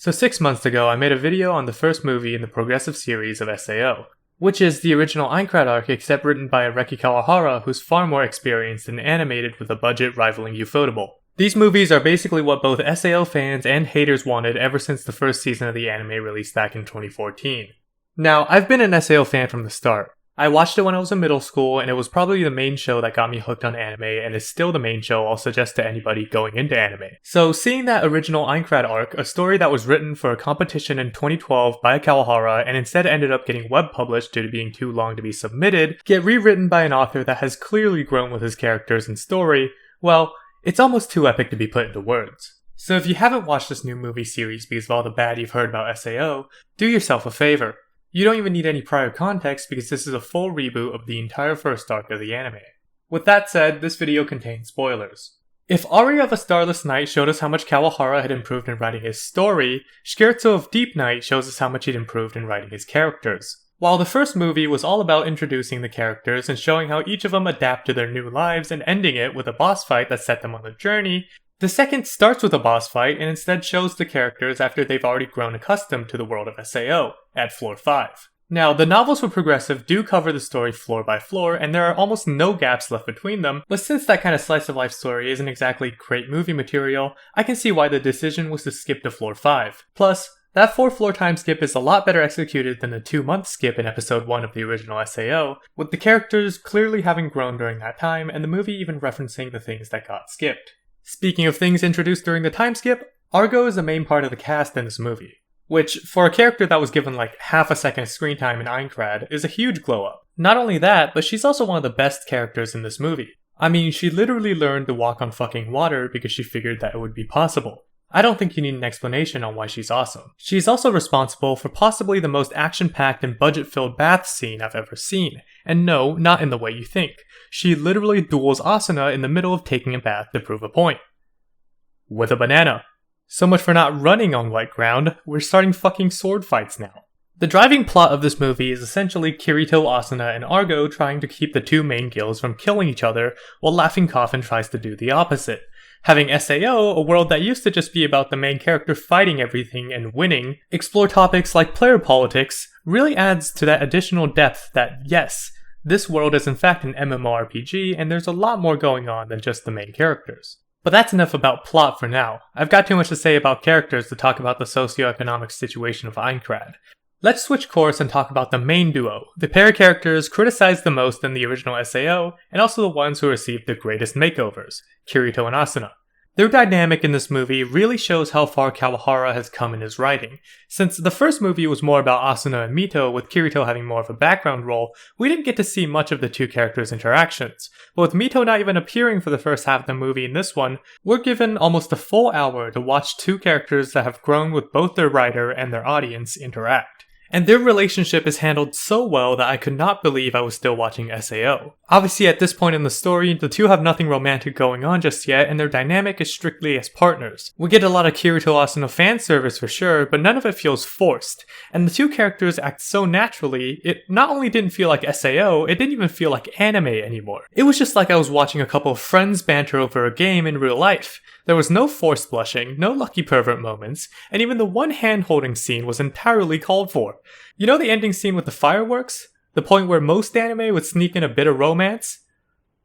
So 6 months ago, I made a video on the first movie in the progressive series of SAO, which is the original Aincrad arc except written by Areki Kawahara, who's far more experienced and animated with a budget rivaling Ufotable. These movies are basically what both SAO fans and haters wanted ever since the first season of the anime released back in 2014. Now, I've been an SAO fan from the start. I watched it when I was in middle school, and it was probably the main show that got me hooked on anime, and is still the main show I'll suggest to anybody going into anime. So seeing that original Aincrad arc, a story that was written for a competition in 2012 by Kawahara and instead ended up getting web published due to being too long to be submitted, get rewritten by an author that has clearly grown with his characters and story, well, it's almost too epic to be put into words. So if you haven't watched this new movie series because of all the bad you've heard about SAO, do yourself a favor. You don't even need any prior context because this is a full reboot of the entire first arc of the anime. With that said, this video contains spoilers. If Aria of a Starless Night showed us how much Kawahara had improved in writing his story, Scherzo of Deep Night shows us how much he'd improved in writing his characters. While the first movie was all about introducing the characters and showing how each of them adapt to their new lives and ending it with a boss fight that set them on a journey, the second starts with a boss fight and instead shows the characters after they've already grown accustomed to the world of SAO, at floor 5. Now, the novels for Progressive do cover the story floor by floor, and there are almost no gaps left between them, but since that kind of slice-of-life story isn't exactly great movie material, I can see why the decision was to skip to floor 5. Plus, that 4-floor time skip is a lot better executed than the 2-month skip in episode 1 of the original SAO, with the characters clearly having grown during that time, and the movie even referencing the things that got skipped. Speaking of things introduced during the time skip, Argo is the main part of the cast in this movie, which, for a character that was given like half a second screen time in Aincrad, is a huge glow up. Not only that, but she's also one of the best characters in this movie. I mean, she literally learned to walk on fucking water because she figured that it would be possible. I don't think you need an explanation on why she's awesome. She's also responsible for possibly the most action-packed and budget-filled bath scene I've ever seen. And no, not in the way you think. She literally duels Asuna in the middle of taking a bath to prove a point. With a banana. So much for not running on white ground, we're starting fucking sword fights now. The driving plot of this movie is essentially Kirito, Asuna, and Argo trying to keep the two main guilds from killing each other, while Laughing Coffin tries to do the opposite. Having SAO, a world that used to just be about the main character fighting everything and winning, explore topics like player politics, really adds to that additional depth that, yes, this world is in fact an MMORPG and there's a lot more going on than just the main characters. But that's enough about plot for now. I've got too much to say about characters to talk about the socioeconomic situation of Aincrad. Let's switch course and talk about the main duo, the pair of characters criticized the most in the original SAO, and also the ones who received the greatest makeovers, Kirito and Asuna. Their dynamic in this movie really shows how far Kawahara has come in his writing. Since the first movie was more about Asuna and Mito, with Kirito having more of a background role, we didn't get to see much of the two characters' interactions. But with Mito not even appearing for the first half of the movie in this one, we're given almost a full hour to watch two characters that have grown with both their writer and their audience interact. And their relationship is handled so well that I could not believe I was still watching SAO. Obviously at this point in the story, the two have nothing romantic going on just yet, and their dynamic is strictly as partners. We get a lot of Kirito Asuna fan service for sure, but none of it feels forced. And the two characters act so naturally, it not only didn't feel like SAO, it didn't even feel like anime anymore. It was just like I was watching a couple of friends banter over a game in real life. There was no forced blushing, no lucky pervert moments, and even the one hand-holding scene was entirely called for. You know the ending scene with the fireworks? The point where most anime would sneak in a bit of romance?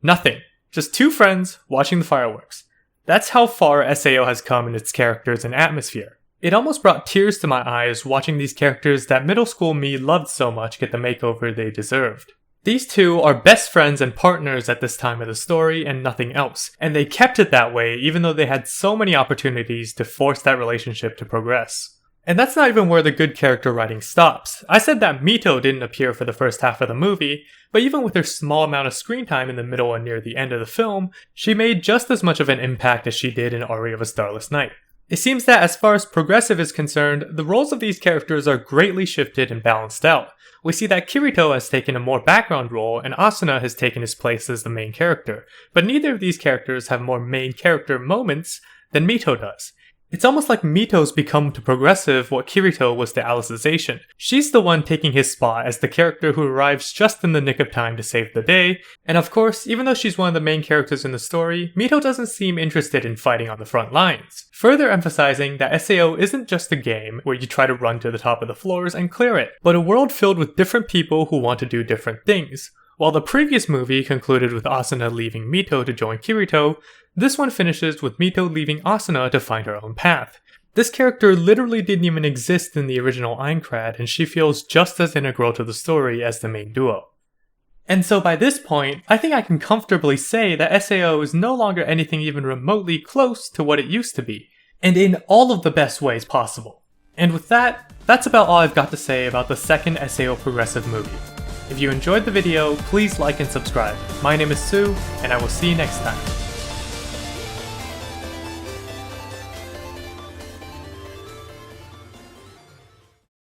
Nothing. Just two friends watching the fireworks. That's how far SAO has come in its characters and atmosphere. It almost brought tears to my eyes watching these characters that middle school me loved so much get the makeover they deserved. These two are best friends and partners at this time of the story and nothing else, and they kept it that way even though they had so many opportunities to force that relationship to progress. And that's not even where the good character writing stops. I said that Mito didn't appear for the first half of the movie, but even with her small amount of screen time in the middle and near the end of the film, she made just as much of an impact as she did in Aria of a Starless Night. It seems that as far as Progressive is concerned, the roles of these characters are greatly shifted and balanced out. We see that Kirito has taken a more background role and Asuna has taken his place as the main character, but neither of these characters have more main character moments than Mito does. It's almost like Mito's become to Progressive what Kirito was to Alicization. She's the one taking his spot as the character who arrives just in the nick of time to save the day, and of course, even though she's one of the main characters in the story, Mito doesn't seem interested in fighting on the front lines. Further emphasizing that SAO isn't just a game where you try to run to the top of the floors and clear it, but a world filled with different people who want to do different things. While the previous movie concluded with Asuna leaving Mito to join Kirito, this one finishes with Mito leaving Asuna to find her own path. This character literally didn't even exist in the original Aincrad, and she feels just as integral to the story as the main duo. And so by this point, I think I can comfortably say that SAO is no longer anything even remotely close to what it used to be, and in all of the best ways possible. And with that, that's about all I've got to say about the second SAO Progressive movie. If you enjoyed the video, please like and subscribe. My name is Sue, and I will see you next time.